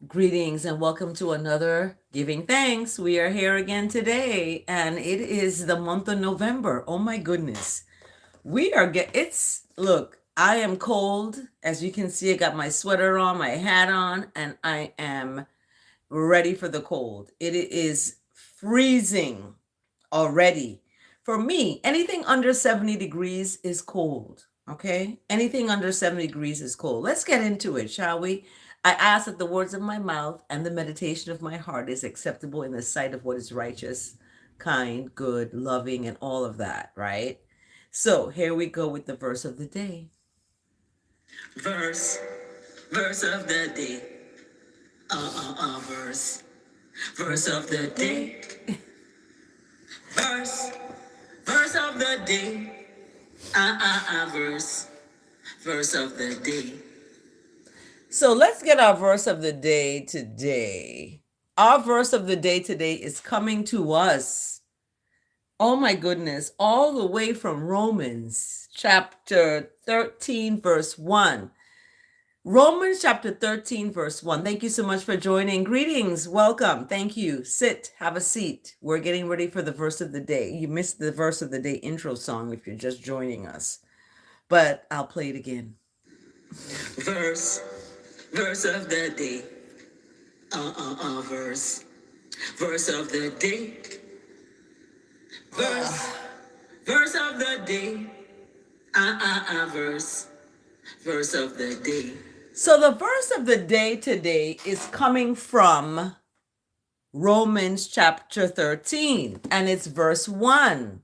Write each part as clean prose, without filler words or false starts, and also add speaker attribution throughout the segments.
Speaker 1: Greetings and welcome to another Giving Thanks. We are here again today, and it is the month of November. Oh my goodness. Look, I am cold. As you can see, I got my sweater on, my hat on, and I am ready for the cold. It is freezing already. For me, anything under 70 degrees is cold, okay? Anything under 70 degrees is cold. Let's get into it, shall we? I ask that the words of my mouth and the meditation of my heart is acceptable in the sight of what is righteous, kind, good, loving, and all of that, right? So here we go with the verse of the day. Verse of the day. Verse of the day. Verse of the day. Verse of the day. So let's get our verse of the day today. Our verse of the day today is coming to us, oh my goodness, all the way from Romans chapter 13, verse 1. Romans chapter 13, verse 1. Thank you so much for joining. Greetings. Welcome. Thank you. Sit. Have a seat. We're getting ready for the verse of the day. You missed the verse of the day intro song if you're just joining us, but I'll play it again. Verse of the day. Verse of the day. Verse of the day. Verse of the day. So the verse of the day today is coming from Romans chapter 13, and it's verse 1.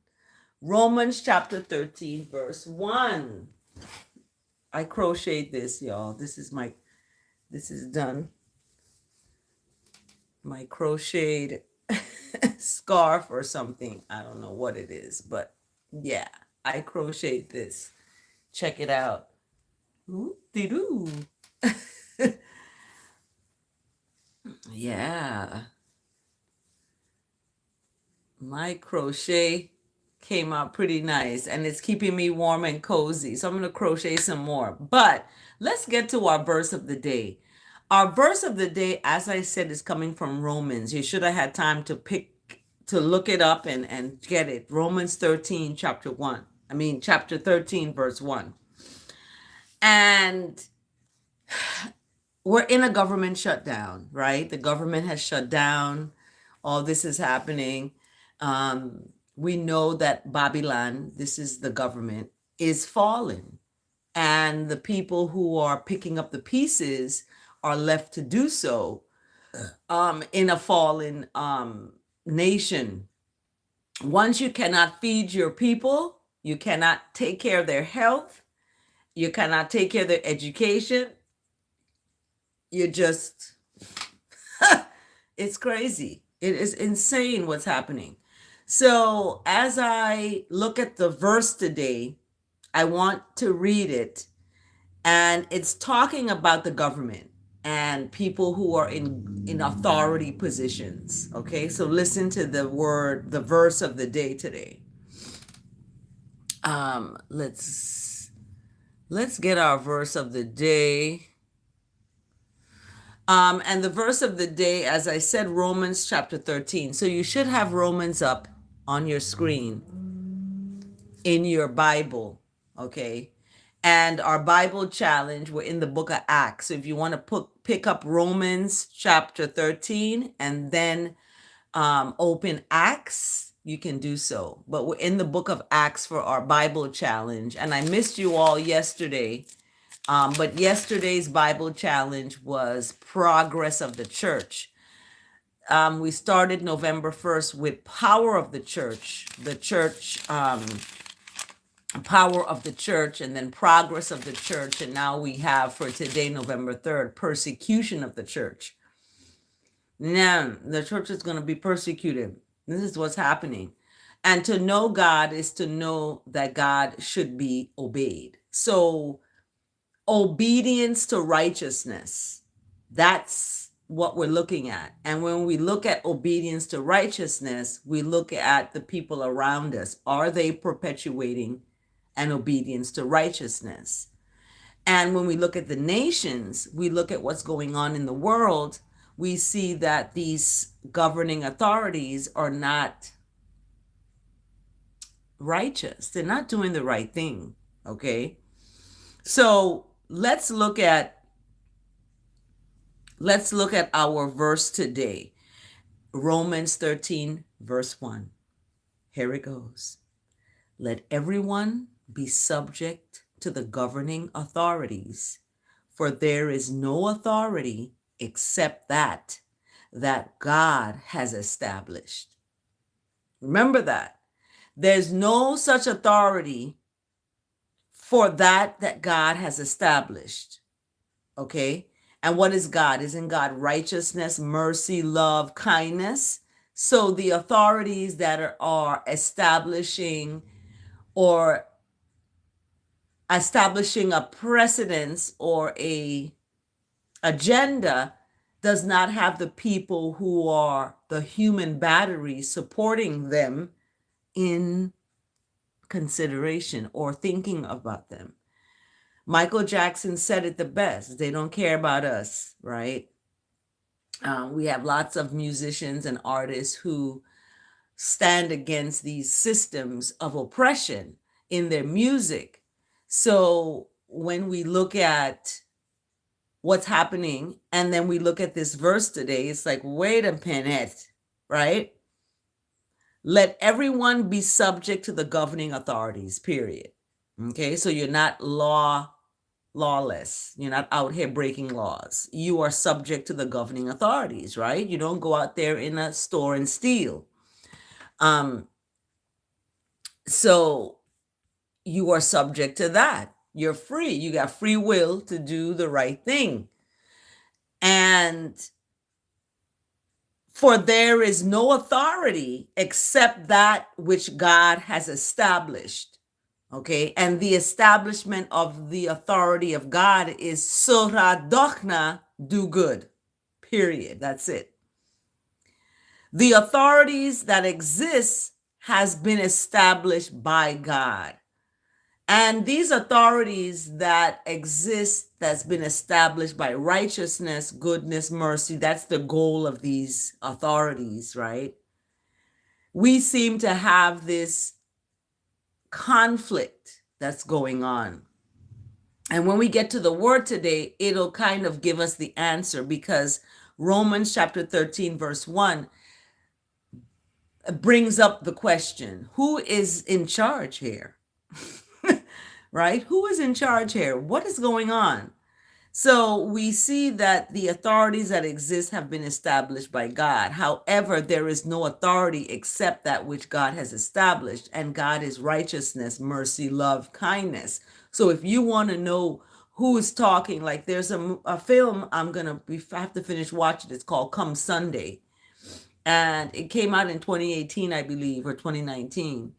Speaker 1: Romans chapter 13, verse 1. I crocheted this, y'all. This is done. My crocheted scarf or something. I don't know what it is, but yeah, I crocheted this. Check it out. Ooh-dee-doo. Yeah. My crochet came out pretty nice, and it's keeping me warm and cozy. So I'm going to crochet some more. But let's get to our verse of the day. Our verse of the day, as I said, is coming from Romans. You should have had time to look it up and get it. Romans 13, chapter 13, verse 1. And we're in a government shutdown, right? The government has shut down. All this is happening. We know that Babylon, this is the government, is fallen. And the people who are picking up the pieces are left to do so in a fallen nation. Once you cannot feed your people, you cannot take care of their health, you cannot take care of their education, you just, it's crazy. It is insane what's happening. So as I look at the verse today, I want to read it. And it's talking about the government and people who are in authority positions. Okay, so listen to the verse of the day today. Let's get our verse of the day. And the verse of the day, as I said, Romans chapter 13. So you should have Romans up on your screen in your Bible, okay? And our Bible challenge, we're in the book of Acts. So if you want to pick up Romans chapter 13 and then open Acts, you can do so. But we're in the book of Acts for our Bible challenge. And I missed you all yesterday. But yesterday's Bible challenge was progress of the church. We started November 1st with power of the church. The church power of the church, and then progress of the church. And now we have for today, November 3rd, persecution of the church. Now, the church is going to be persecuted. This is what's happening. And to know God is to know that God should be obeyed. So, obedience to righteousness, that's what we're looking at. And when we look at obedience to righteousness, we look at the people around us. Are they perpetuating an obedience to righteousness? And when we look at the nations, we look at what's going on in the world, we see that these governing authorities are not righteous. They're not doing the right thing, okay? So let's look at our verse today. Romans 13, verse 1. Here it goes. Let everyone be subject to the governing authorities, for there is no authority except that God has established. Remember that. There's no such authority for that God has established. Okay? And what is God? Isn't God righteousness, mercy, love, kindness? So the authorities that are establishing a precedence or a agenda does not have the people who are the human battery supporting them in consideration or thinking about them. Michael Jackson said it the best. They don't care about us, right? We have lots of musicians and artists who stand against these systems of oppression in their music. So when we look at what's happening and then we look at this verse today, it's like, wait a minute, right? Let everyone be subject to the governing authorities, period. Okay, so you're not lawless. You're not out here breaking laws. You are subject to the governing authorities, right? You don't go out there in a store and steal. So you are subject to that. You're free. You got free will to do the right thing. And for there is no authority except that which God has established. Okay, and the establishment of the authority of God is soradochna, do good, period. That's it. The authorities that exist has been established by God. And these authorities that exist, that's been established by righteousness, goodness, mercy, that's the goal of these authorities, right? We seem to have this conflict that's going on. And when we get to the word today, it'll kind of give us the answer, because Romans chapter 13, verse 1 brings up the question, who is in charge here? Right? Who is in charge here? What is going on? So we see that the authorities that exist have been established by God. However, there is no authority except that which God has established, and God is righteousness, mercy, love, kindness. So if you want to know who is talking, like there's a film I have to finish watching. It's called Come Sunday, and it came out in 2018, I believe, or 2019,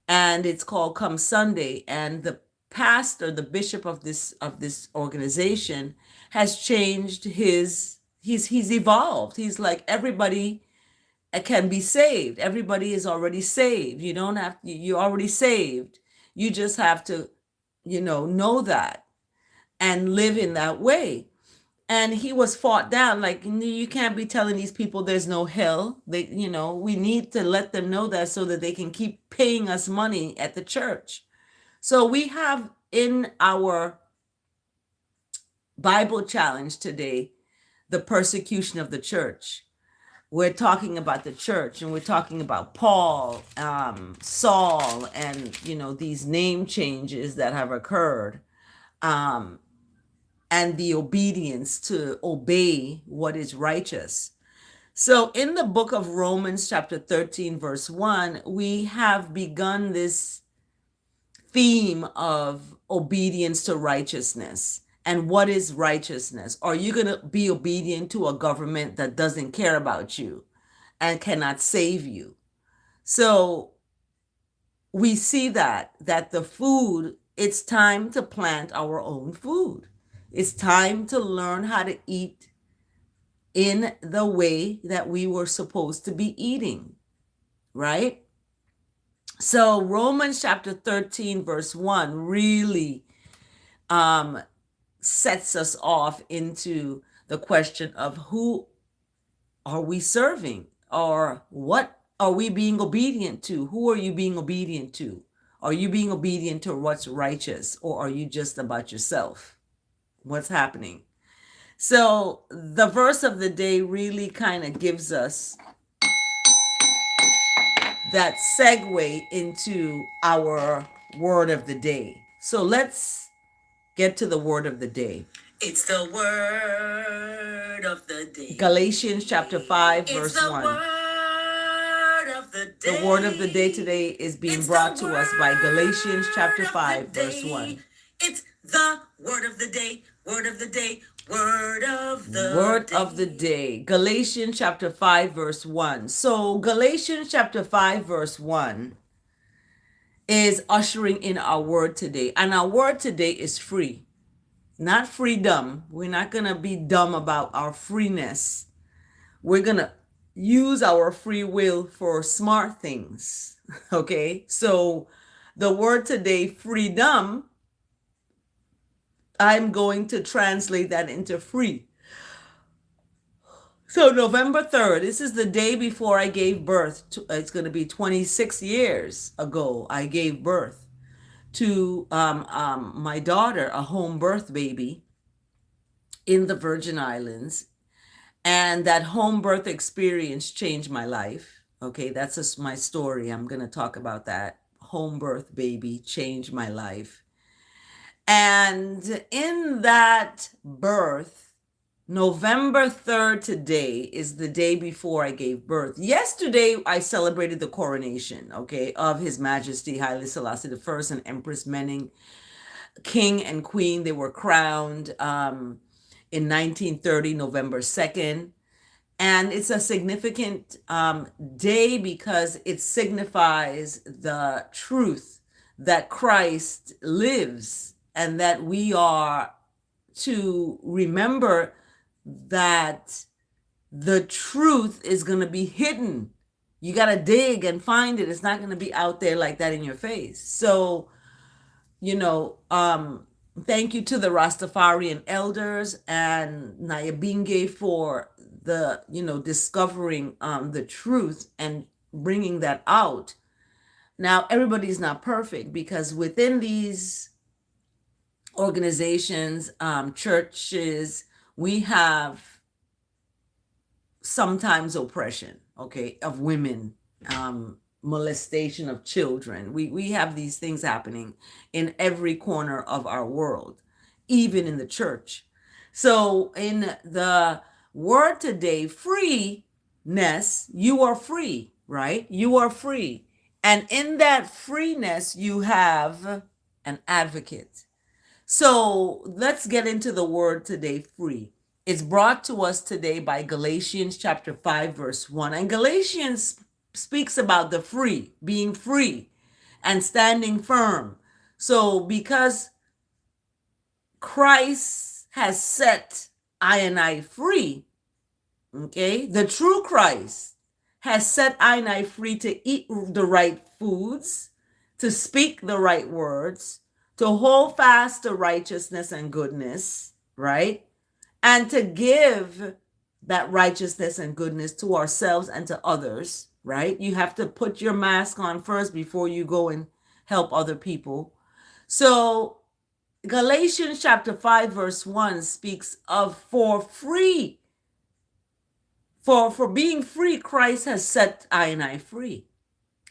Speaker 1: and it's called Come Sunday. And the pastor, the bishop of this organization, has changed he's evolved. He's like, everybody can be saved. Everybody is already saved. You don't have to, you're already saved. You just have to, know that and live in that way. And he was fought down, like, you can't be telling these people there's no hell. We need to let them know that so that they can keep paying us money at the church. So we have in our Bible challenge today, the persecution of the church. We're talking about the church, and we're talking about Paul, Saul, and, these name changes that have occurred, and the obedience to obey what is righteous. So in the book of Romans chapter 13, verse 1, we have begun this theme of obedience to righteousness. And what is righteousness? Are you going to be obedient to a government that doesn't care about you and cannot save you? So we see that the food, it's time to plant our own food. It's time to learn how to eat in the way that we were supposed to be eating, right? So Romans chapter 13 verse 1 really sets us off into the question of who are we serving, or what are we being obedient to? Who are you being obedient to? Are you being obedient to what's righteous, or are you just about yourself? What's happening? So the verse of the day really kind of gives us that segue into our word of the day. So let's get to the word of the day.
Speaker 2: It's the word of the day.
Speaker 1: Galatians chapter 5 verse 1.
Speaker 2: Word of the day.
Speaker 1: The word of the day today is being brought to us by Galatians chapter 5 verse 1.
Speaker 2: It's the word of the day. Word of the day. Word of the
Speaker 1: Word
Speaker 2: day.
Speaker 1: of the day. Galatians chapter 5 verse 1. So Galatians chapter 5 verse 1 is ushering in our word today. And our word today is free. Not freedom. We're not going to be dumb about our freeness. We're going to use our free will for smart things. Okay? So the word today, freedom, I'm going to translate that into free. So November 3rd, this is the day before I gave birth. It's going to be 26 years ago I gave birth to my daughter, a home birth baby in the Virgin Islands. And that home birth experience changed my life. Okay, that's just my story. I'm going to talk about that. Home birth baby changed my life. And in that birth, November 3rd today is the day before I gave birth. Yesterday, I celebrated the coronation, okay, of His Majesty Haile Selassie I and Empress Menen, King and Queen. They were crowned in 1930, November 2nd. And it's a significant day because it signifies the truth that Christ lives, and that we are to remember that the truth is going to be hidden. You got to dig and find it. It's not going to be out there like that in your face. So, thank you to the Rastafarian elders and Nyabinge for the, discovering the truth and bringing that out. Now, everybody's not perfect, because within these organizations, churches, we have sometimes oppression, okay, of women, molestation of children. We have these things happening in every corner of our world, even in the church. So in the word today, freeness, you are free, right? You are free. And in that freeness, you have an advocate. So let's get into the word today, free. It's brought to us today by Galatians chapter 5, verse 1. And Galatians speaks about the free, being free and standing firm. So because Christ has set I and I free, okay, the true Christ has set I and I free to eat the right foods, to speak the right words, to hold fast to righteousness and goodness, right? And to give that righteousness and goodness to ourselves and to others, right? You have to put your mask on first before you go and help other people. So Galatians chapter 5 verse 1 speaks of for free. For being free, Christ has set I and I free.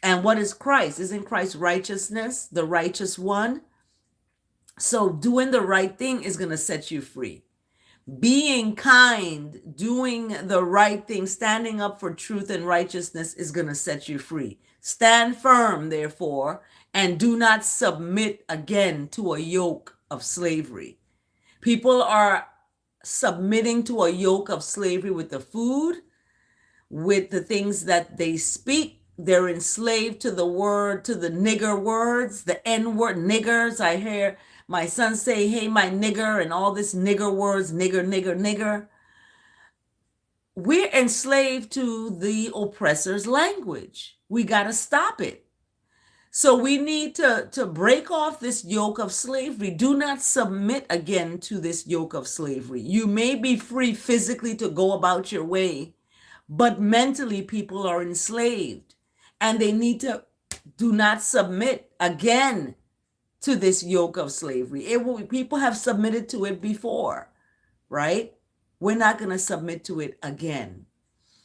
Speaker 1: And what is Christ? Isn't Christ righteousness, the righteous one? So doing the right thing is going to set you free. Being kind, doing the right thing, standing up for truth and righteousness is going to set you free. Stand firm, therefore, and do not submit again to a yoke of slavery. People are submitting to a yoke of slavery with the food, with the things that they speak. They're enslaved to the word, to the nigger words, the N word, niggers. I hear my son say, hey, my nigger, and all this nigger words, nigger, nigger, nigger. We're enslaved to the oppressor's language. We got to stop it. So we need to break off this yoke of slavery. Do not submit again to this yoke of slavery. You may be free physically to go about your way, but mentally people are enslaved, and they need to do not submit again to this yoke of slavery. People have submitted to it before, right? We're not going to submit to it again.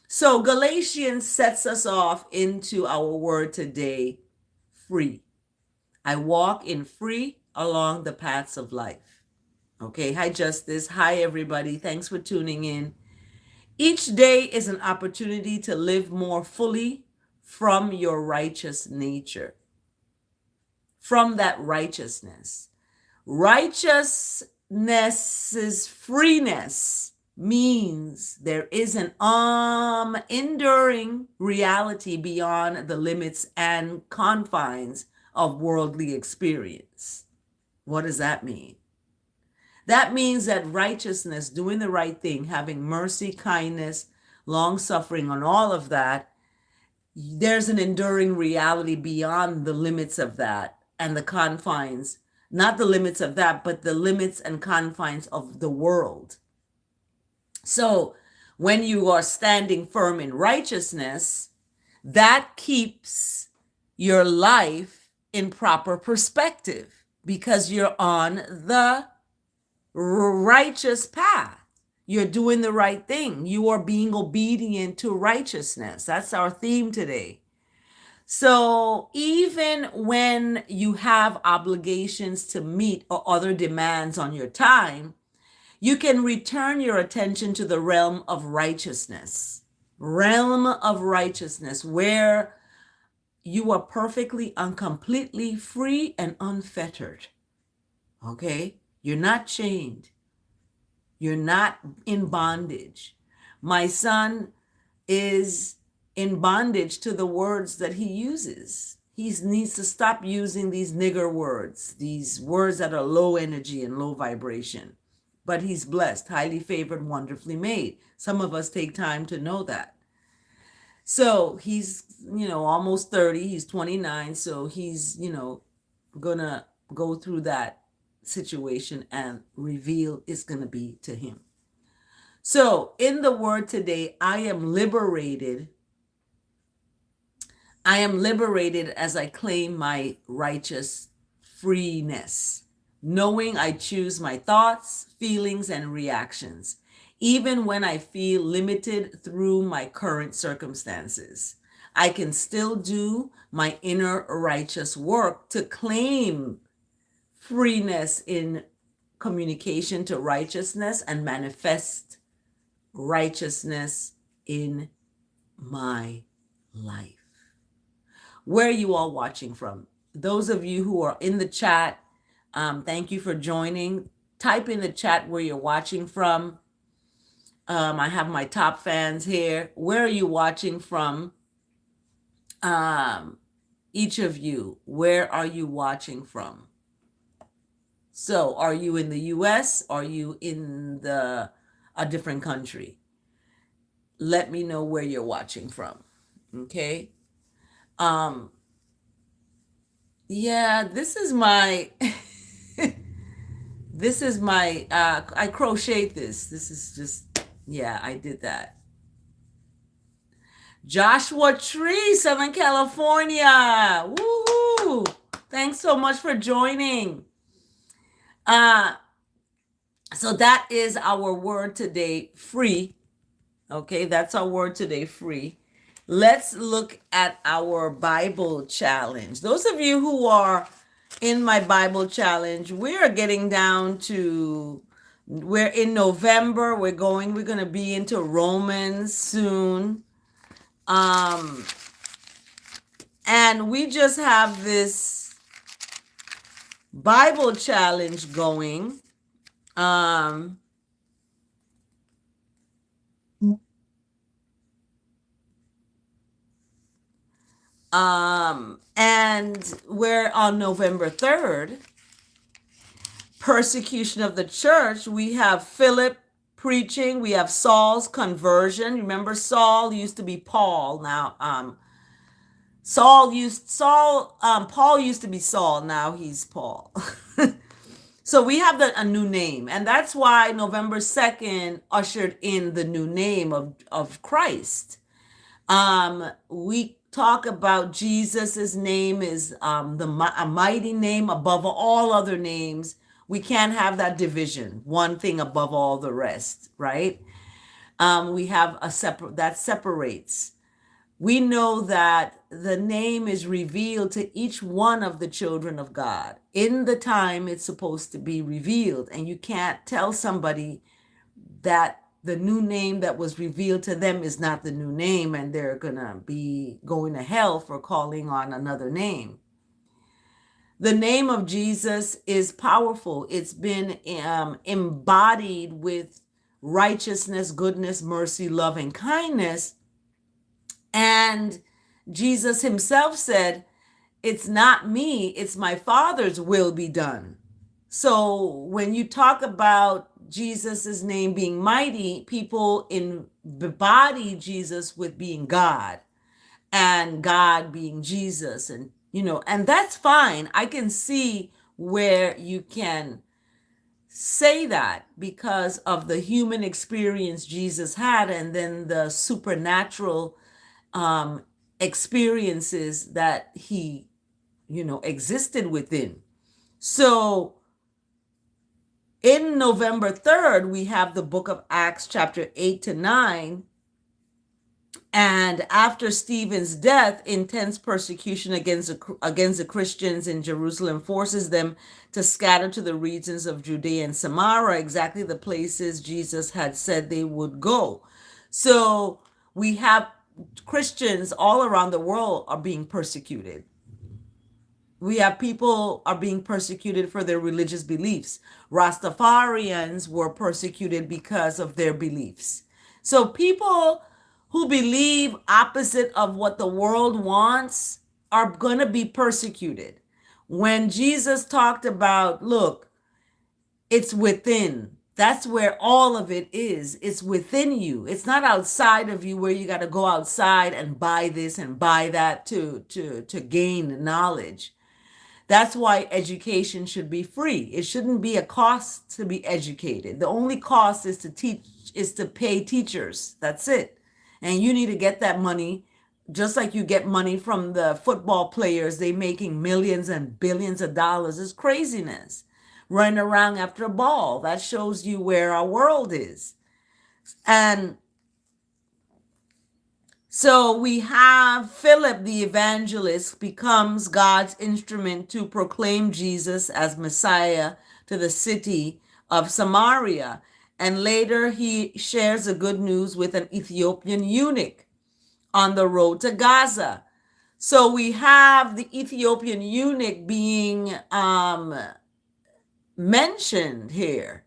Speaker 1: So Galatians sets us off into our word today, free. I walk in free along the paths of life. Okay. Hi, Justice. Hi, everybody. Thanks for tuning in. Each day is an opportunity to live more fully from your righteous nature, from that righteousness. Righteousness's freeness means there is an enduring reality beyond the limits and confines of worldly experience. What does that mean? That means that righteousness, doing the right thing, having mercy, kindness, long suffering, and all of that, there's an enduring reality beyond the limits of that and the confines, not the limits of that, but the limits and confines of the world. So when you are standing firm in righteousness, that keeps your life in proper perspective because you're on the righteous path. You're doing the right thing. You are being obedient to righteousness. That's our theme today. So even when you have obligations to meet or other demands on your time, you can return your attention to the realm of righteousness, where you are perfectly and completely free and unfettered. Okay? You're not chained. You're not in bondage. My son is in bondage to the words that he uses. He needs to stop using these nigger words, these words that are low energy and low vibration. But he's blessed, highly favored, wonderfully made. Some of us take time to know that. So he's, almost 30. He's 29. So he's, gonna go through that situation, and reveal is going to be to him. So in the word today, I am liberated as I claim my righteous freeness, knowing I choose my thoughts, feelings, and reactions, even when I feel limited through my current circumstances. I can still do my inner righteous work to claim freeness in communication to righteousness and manifest righteousness in my life. Where are you all watching from? Those of you who are in the chat, thank you for joining. Type in the chat where you're watching from. I have my top fans here. Where are you watching from? Each of you, where are you watching from? So are you in the US? Are you in a different country? Let me know where you're watching from. Okay. Yeah, this is my I crocheted this. This is just, I did that. Joshua Tree, Southern California. Woohoo! Thanks so much for joining. So that is our word today, free. Okay, that's our word today, free. Let's look at our Bible challenge. Those of you who are in my Bible challenge, we are getting down to, we're in November. We're going to be into Romans soon. And we just have this Bible challenge going. Um, and we're on November 3rd, persecution of the church. We have Philip preaching. We have Saul's conversion. Remember, Saul used to be Paul. Now, Paul used to be Saul. Now he's Paul. So we have a new name, and that's why November 2nd ushered in the new name of Christ. We talk about Jesus's name is a mighty name above all other names. We can't have that division, one thing above all the rest, right? We have a separate that separates. We know that the name is revealed to each one of the children of God in the time it's supposed to be revealed, and you can't tell somebody that the new name that was revealed to them is not the new name and they're gonna be going to hell for calling on another name. The name of Jesus is powerful. It's been embodied with righteousness, goodness, mercy, love, and kindness. And Jesus himself said, it's not me, it's my Father's will be done. So when you talk about Jesus's name being mighty, people embody Jesus with being God and God being Jesus. And, and that's fine. I can see where you can say that because of the human experience Jesus had and then the supernatural experiences that he, existed within. So in November 3rd, we have the book of Acts, chapter 8 to 9. And after Stephen's death, intense persecution against the Christians in Jerusalem forces them to scatter to the regions of Judea and Samaria, exactly the places Jesus had said they would go. So we have Christians all around the world are being persecuted. We have people are being persecuted for their religious beliefs. Rastafarians were persecuted because of their beliefs. So people who believe opposite of what the world wants are going to be persecuted. When Jesus talked about, look, it's within. That's where all of it is. It's within you. It's not outside of you where you got to go outside and buy this and buy that to gain knowledge. That's why education should be free. It shouldn't be a cost to be educated. The only cost is to teach, is to pay teachers. That's it. And you need to get that money just like you get money from the football players. They making millions and billions of dollars. It's craziness. Running around after a ball. That shows you where our world is. And so we have Philip the evangelist becomes God's instrument to proclaim Jesus as Messiah to the city of Samaria. And later he shares the good news with an Ethiopian eunuch on the road to Gaza. So we have the Ethiopian eunuch being mentioned here.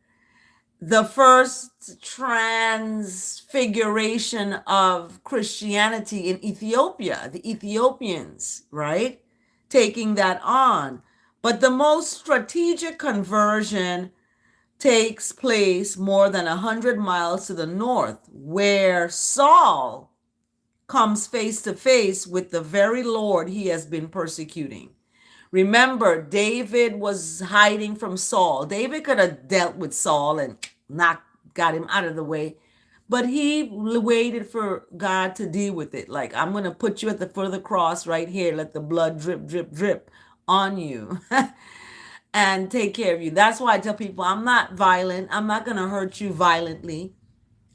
Speaker 1: The first transfiguration of Christianity in Ethiopia, the Ethiopians, right? Taking that on. But the most strategic conversion takes place more than 100 miles to the north, where Saul comes face to face with the very Lord he has been persecuting. Remember, David was hiding from Saul. David could have dealt with Saul and got him out of the way, but he waited for God to deal with it. Like, I'm going to put you at the foot of the cross right here. Let the blood drip, drip, drip on you and take care of you. That's why I tell people I'm not violent. I'm not going to hurt you violently.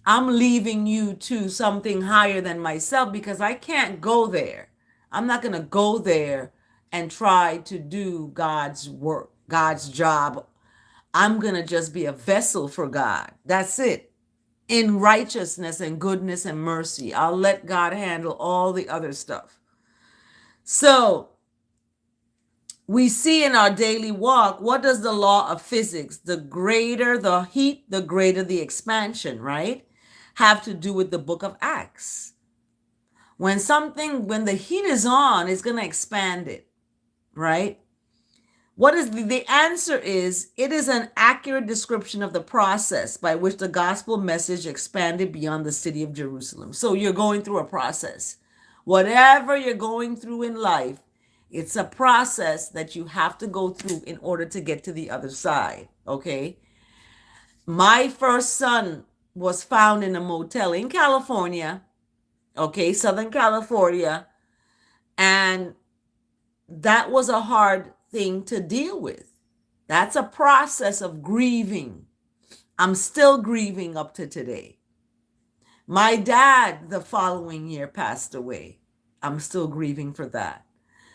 Speaker 1: I'm leaving you to something higher than myself because I can't go there. I'm not going to go there and try to do God's work, God's job. I'm going to just be a vessel for God. That's it. In righteousness and goodness and mercy. I'll let God handle all the other stuff. So we see in our daily walk, what does the law of physics, the greater the heat, the greater the expansion, right? Have to do with the book of Acts. When the heat is on, it's going to expand it, right? What is the answer is it is an accurate description of the process by which the gospel message expanded beyond the city of Jerusalem. So you're going through a process. Whatever you're going through in life, it's a process that you have to go through in order to get to the other side, okay? My first son was found in a motel in California, okay, Southern California, and that was a hard thing to deal with. That's a process of grieving. I'm still grieving up to today. My dad, the following year, passed away. I'm still grieving for that.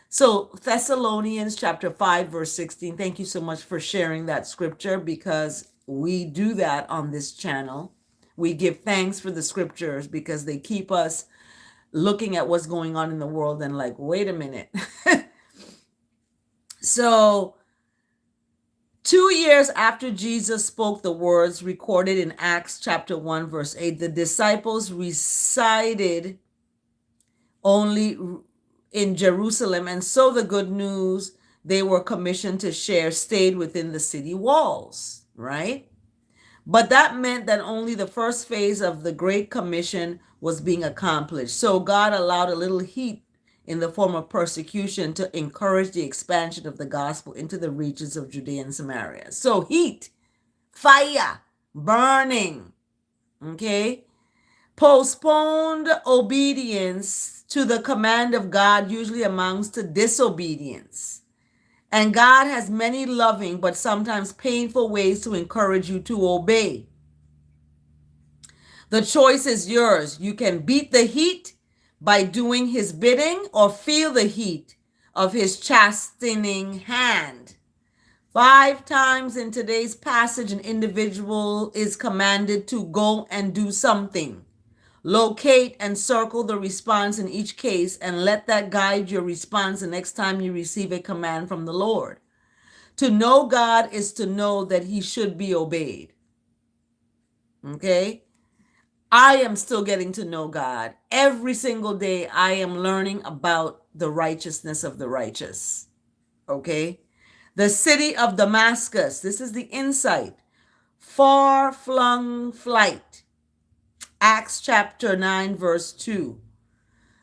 Speaker 1: So Thessalonians chapter 5, verse 16. Thank you so much for sharing that scripture, because we do that on this channel. We give thanks for the scriptures because they keep us looking at what's going on in the world and like, wait a minute. So 2 years after Jesus spoke the words recorded in Acts chapter 1, verse 8, the disciples resided only in Jerusalem, and so the good news they were commissioned to share stayed within the city walls, right? But that meant that only the first phase of the Great Commission was being accomplished. So God allowed a little heat in the form of persecution to encourage the expansion of the gospel into the reaches of Judea and Samaria. So heat, fire, burning, okay? Postponed obedience to the command of God usually amounts to disobedience. And God has many loving but sometimes painful ways to encourage you to obey. The choice is yours. You can beat the heat by doing his bidding or feel the heat of his chastening hand. 5 times in today's passage, an individual is commanded to go and do something. Locate and circle the response in each case and let that guide your response the next time you receive a command from the Lord. To know God is to know that he should be obeyed. Okay? I am still getting to know God. Every single day, I am learning about the righteousness of the righteous. Okay? The city of Damascus. This is the insight. Far-flung flight. Acts chapter 9, verse 2.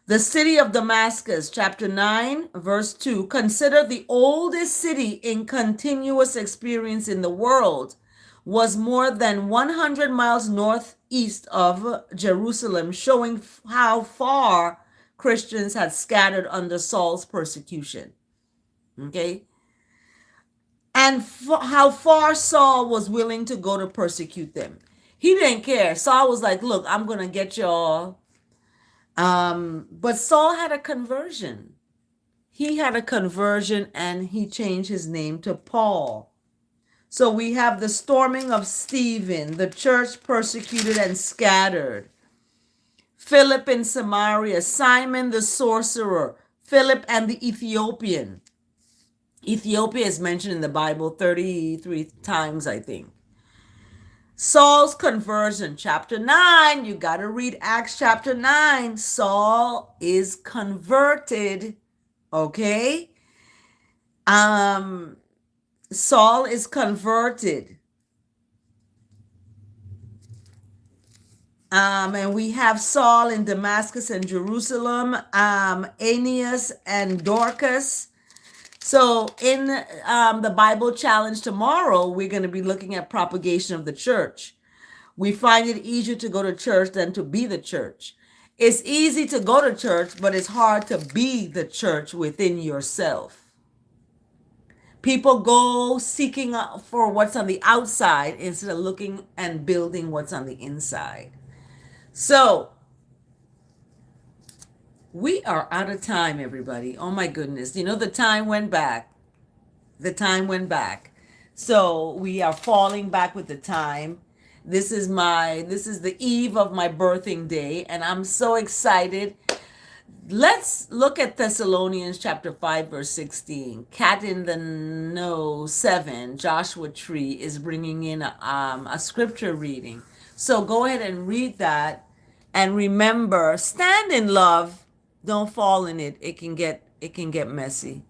Speaker 1: The city of Damascus, chapter 9, verse 2. Considered the oldest city in continuous experience in the world, was more than 100 miles northeast of Jerusalem, showing how far Christians had scattered under Saul's persecution. Okay? And how far Saul was willing to go to persecute them. He didn't care. Saul was like, look, I'm going to get y'all. But Saul had a conversion. He had a conversion and he changed his name to Paul. So we have the storming of Stephen, the church persecuted and scattered. Philip in Samaria, Simon the sorcerer, Philip and the Ethiopian. Ethiopia is mentioned in the Bible 33 times, I think. Saul's conversion, chapter 9. You got to read Acts chapter 9. Saul is converted. Okay? Saul is converted. And we have Saul in Damascus and Jerusalem, Aeneas and Dorcas. So in the Bible Challenge tomorrow, we're going to be looking at propagation of the church. We find it easier to go to church than to be the church. It's easy to go to church, but it's hard to be the church within yourself. People go seeking for what's on the outside instead of looking and building what's on the inside. So we are out of time, everybody. Oh my goodness. You know, the time went back. The time went back. So we are falling back with the time. This is the eve of my birthing day, and I'm so excited Let's look at Thessalonians chapter 5, verse 16. Cat in the No 7, Joshua Tree is bringing in a scripture reading. So go ahead and read that. And remember, stand in love. Don't fall in it. It can get messy.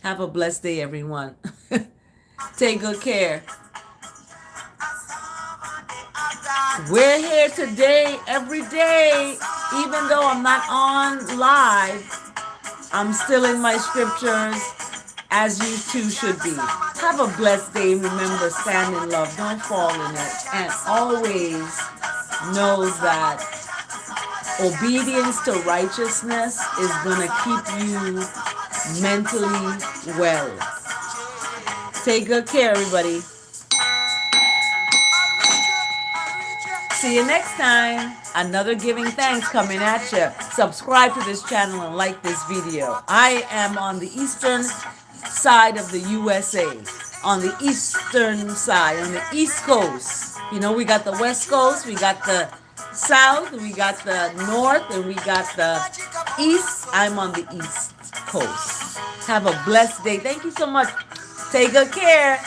Speaker 1: Have a blessed day, everyone. Take good care. We're here today, every day. Even though I'm not on live, I'm still in my scriptures, as you too should be. Have a blessed day. Remember, stand in love. Don't fall in it. And always know that obedience to righteousness is going to keep you mentally well. Take good care, everybody. See you next time. Another giving thanks coming at you. Subscribe to this channel and like this video. I am on the eastern side of the USA. On the eastern side, on the East Coast. You know, we got the West Coast, we got the South, we got the North, and we got the East. I'm on the East Coast. Have a blessed day. Thank you so much. Take good care.